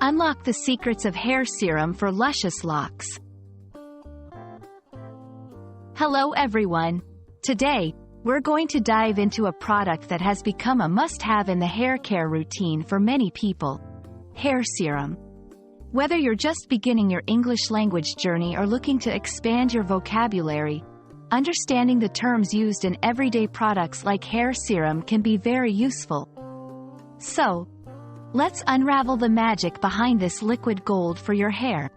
Unlock the secrets of hair serum for luscious locks. Hello everyone. Today, we're going to dive into a product that has become a must-have in the hair care routine for many people: hair serum. Whether you're just beginning your English language journey or looking to expand your vocabulary, understanding the terms used in everyday products like hair serum can be very useful. So, let's unravel the magic behind this liquid gold for your hair.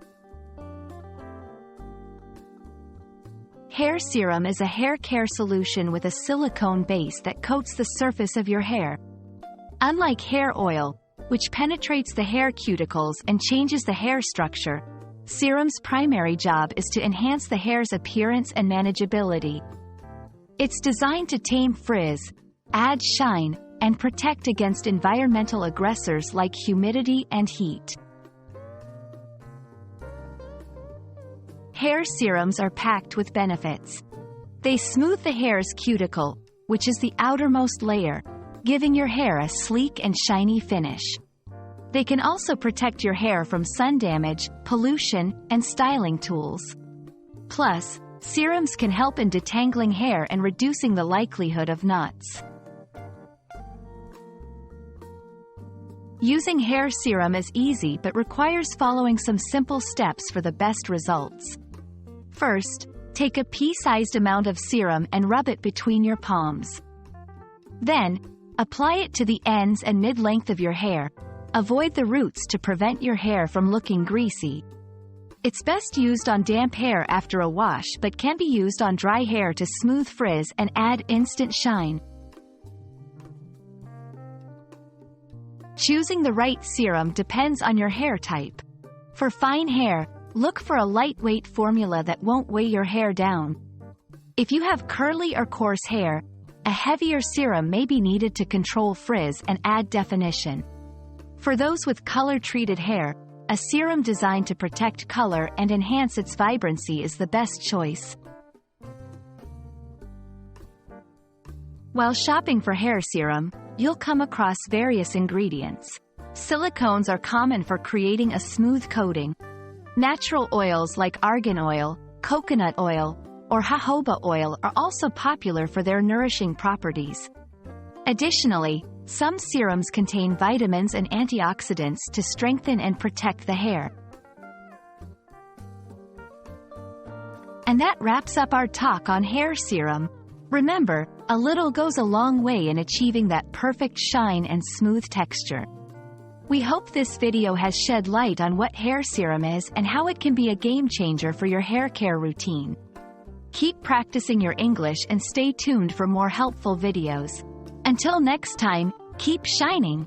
Hair serum is a hair care solution with a silicone base that coats the surface of your hair. Unlike hair oil, which penetrates the hair cuticles and changes the hair structure, serum's primary job is to enhance the hair's appearance and manageability. It's designed to tame frizz, add shine, and protect against environmental aggressors like humidity and heat. Hair serums are packed with benefits. They smooth the hair's cuticle, which is the outermost layer, giving your hair a sleek and shiny finish. They can also protect your hair from sun damage, pollution, and styling tools. Plus, serums can help in detangling hair and reducing the likelihood of knots. Using hair serum is easy but requires following some simple steps for the best results. First, take a pea-sized amount of serum and rub it between your palms. Then, apply it to the ends and mid-length of your hair. Avoid the roots to prevent your hair from looking greasy. It's best used on damp hair after a wash but can be used on dry hair to smooth frizz and add instant shine. Choosing the right serum depends on your hair type. For fine hair, look for a lightweight formula that won't weigh your hair down. If you have curly or coarse hair, a heavier serum may be needed to control frizz and add definition. For those with color-treated hair, a serum designed to protect color and enhance its vibrancy is the best choice. While shopping for hair serum, you'll come across various ingredients. Silicones are common for creating a smooth coating. Natural oils like argan oil, coconut oil, or jojoba oil are also popular for their nourishing properties. Additionally, some serums contain vitamins and antioxidants to strengthen and protect the hair. And that wraps up our talk on hair serum. Remember, a little goes a long way in achieving that perfect shine and smooth texture. We hope this video has shed light on what hair serum is and how it can be a game changer for your hair care routine. Keep practicing your English and stay tuned for more helpful videos. Until next time, keep shining.